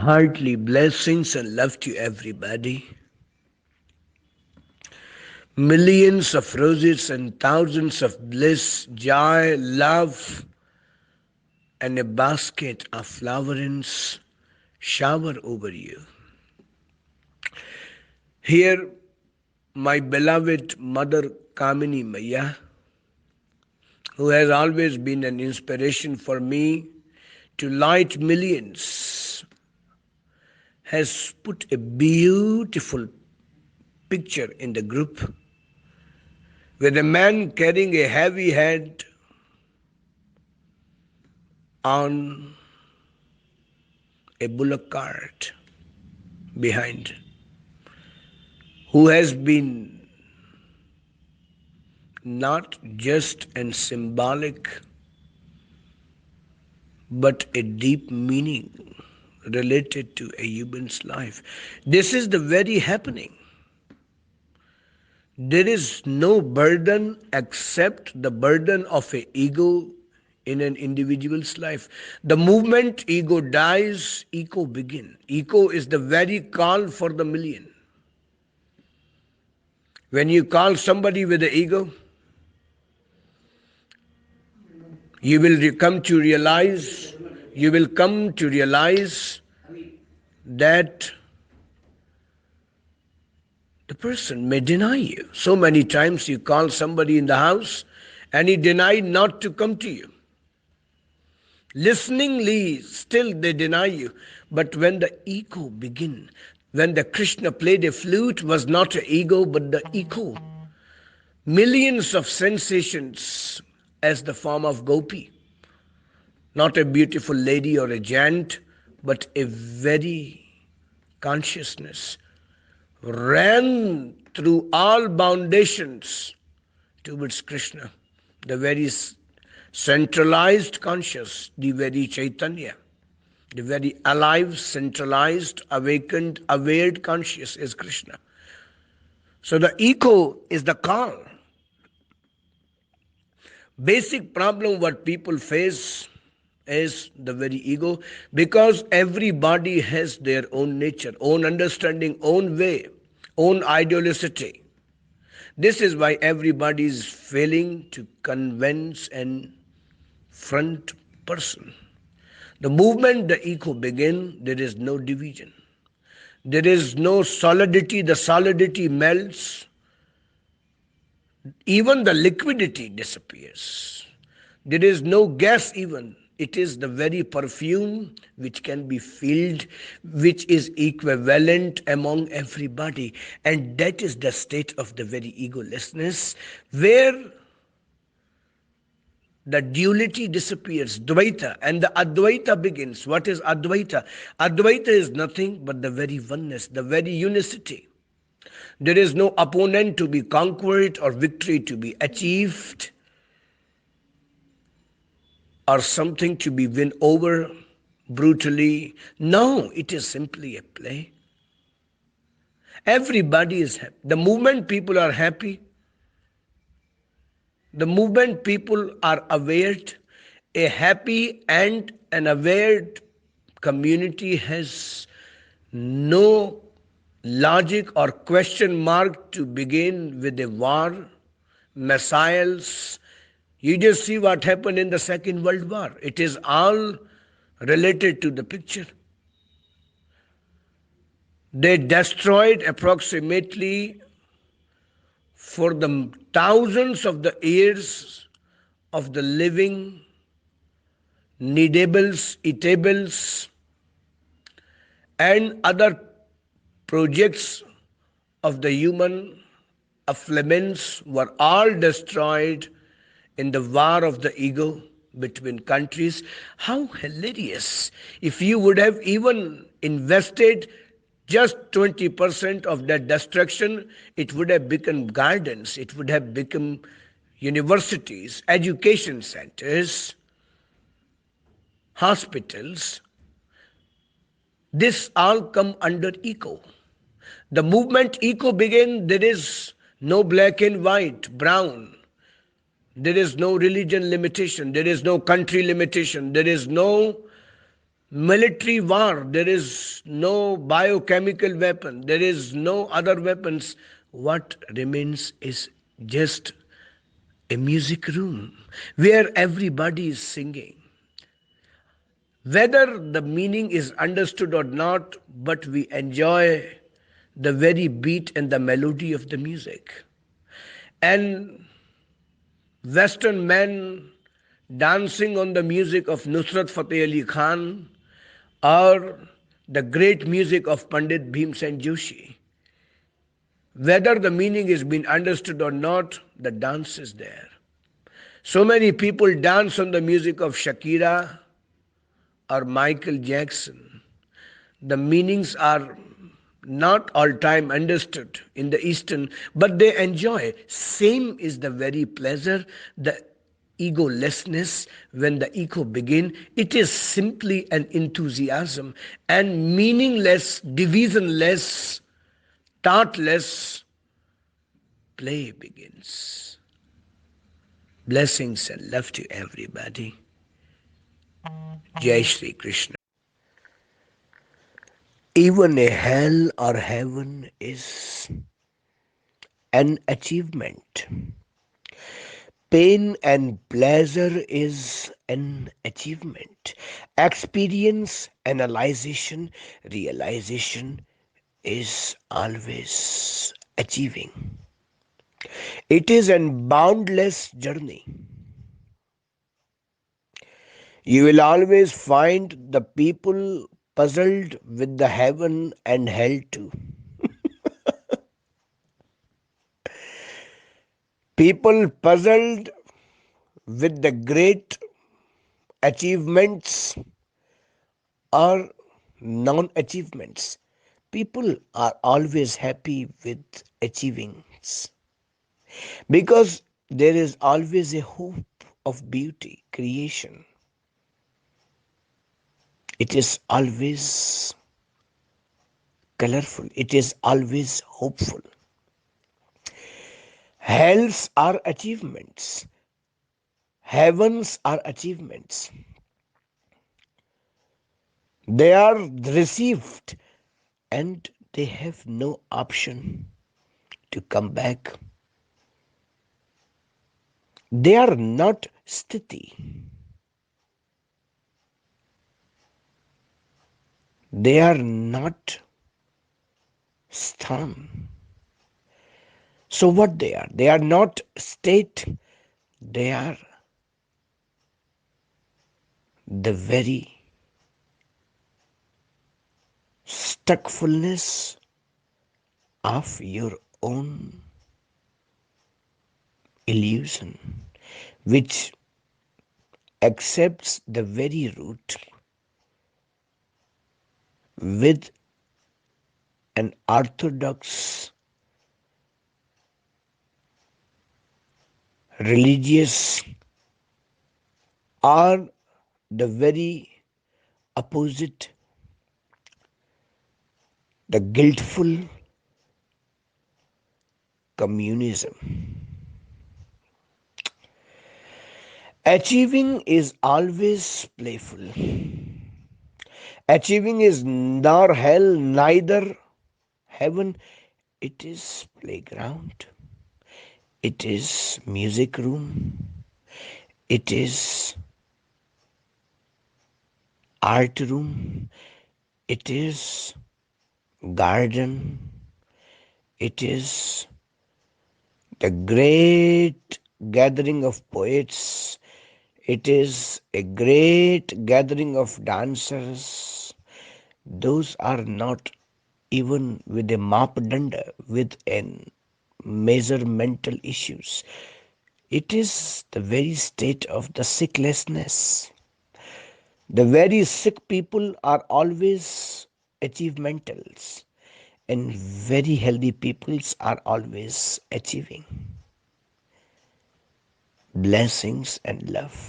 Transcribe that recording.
Heartily blessings and love to everybody. Millions of roses and thousands of bliss, joy, love, and a basket of flowerings shower over you. Here, my beloved Mother Kamini Maya, who has always been an inspiration for me to light millions, has put a beautiful picture in the group with a man carrying a heavy head on a bullock cart behind, who has been not just and symbolic but a deep meaning related to a human's life. This is the very happening. There is no burden except the burden of an ego in an individual's life. The moment ego dies, ego begins. Ego is the very call for the million. When you call somebody with the ego, you will come to realize that the person may deny you. So many times you call somebody in the house and he denied not to come to you. Listeningly, still they deny you. But when the ego begin, when the Krishna played a flute, was not an ego but the echo. Millions of sensations as the form of gopi. Not a beautiful lady or a giant, but a very consciousness ran through all foundations towards Krishna, the very centralized conscious, the very Chaitanya, the very alive, centralized, awakened, aware conscious is Krishna. So the ego is the call. Basic problem what people face is the very ego, because everybody has their own nature, own understanding, own way, own ideologicity. This is why everybody is failing to convince and front person. The moment the ego begins, there is no division. There is no solidity. The solidity melts. Even the liquidity disappears. There is no gas even. It is the very perfume which can be filled, which is equivalent among everybody. And that is the state of the very egolessness, where the duality disappears, Dvaita, and the Advaita begins. What is Advaita? Advaita is nothing but the very oneness, the very unicity. There is no opponent to be conquered or victory to be achieved, or something to be won over brutally. No, it is simply a play. Everybody is happy. The moment people are happy, the moment people are aware, a happy and an aware community has no logic or question mark to begin with a war, missiles. You just see what happened in the Second World War. It is all related to the picture. They destroyed approximately, for the thousands of the years of the living, needables, eatables, and other projects of the human affluence were all destroyed in the war of the ego between countries. How hilarious if you would have even invested just 20% of that destruction. It would have become gardens, it would have become universities, education centers, hospitals. This all come under ego. The movement ego began, there is no black and white, brown. There is no religion limitation. There is no country limitation. There is no military war. There is no biochemical weapon. There is no other weapons. What remains is just a music room where everybody is singing. Whether the meaning is understood or not, but we enjoy the very beat and the melody of the music. And Western men dancing on the music of Nusrat Fateh Ali Khan or the great music of Pandit Bhimsen Joshi. Whether the meaning is being understood or not, the dance is there. So many people dance on the music of Shakira or Michael Jackson. The meanings are not all time understood in the Eastern, but they enjoy. Same is the very pleasure, the egolessness when the ego begin. It is simply an enthusiasm and meaningless, divisionless, thoughtless play begins. Blessings and love to everybody. Jai Shri Krishna. Even a hell or heaven is an achievement. Pain and pleasure is an achievement. Experience, analyzation, realization is always achieving. It is a boundless journey. You will always find the people puzzled with the heaven and hell too. People puzzled with the great achievements or non-achievements. People are always happy with achievements because there is always a hope of beauty, creation. It is always colorful. It is always hopeful. Hells are achievements. Heavens are achievements. They are received and they have no option to come back. They are not sthiti. They are not sthan. So what they are? They are not state. They are the very stuckfulness of your own illusion, which accepts the very root with an orthodox religious or the very opposite, the guiltful communism. Achieving is always playful. Achieving is nor hell, neither heaven. It is playground. It is music room. It is art room. It is garden. It is the great gathering of poets. It is a great gathering of dancers. Those are not even with a mapdanda, with an measuremental issues. It is the very state of the sicklessness. The very sick people are always achievementals, and very healthy peoples are always achieving. Blessings and love.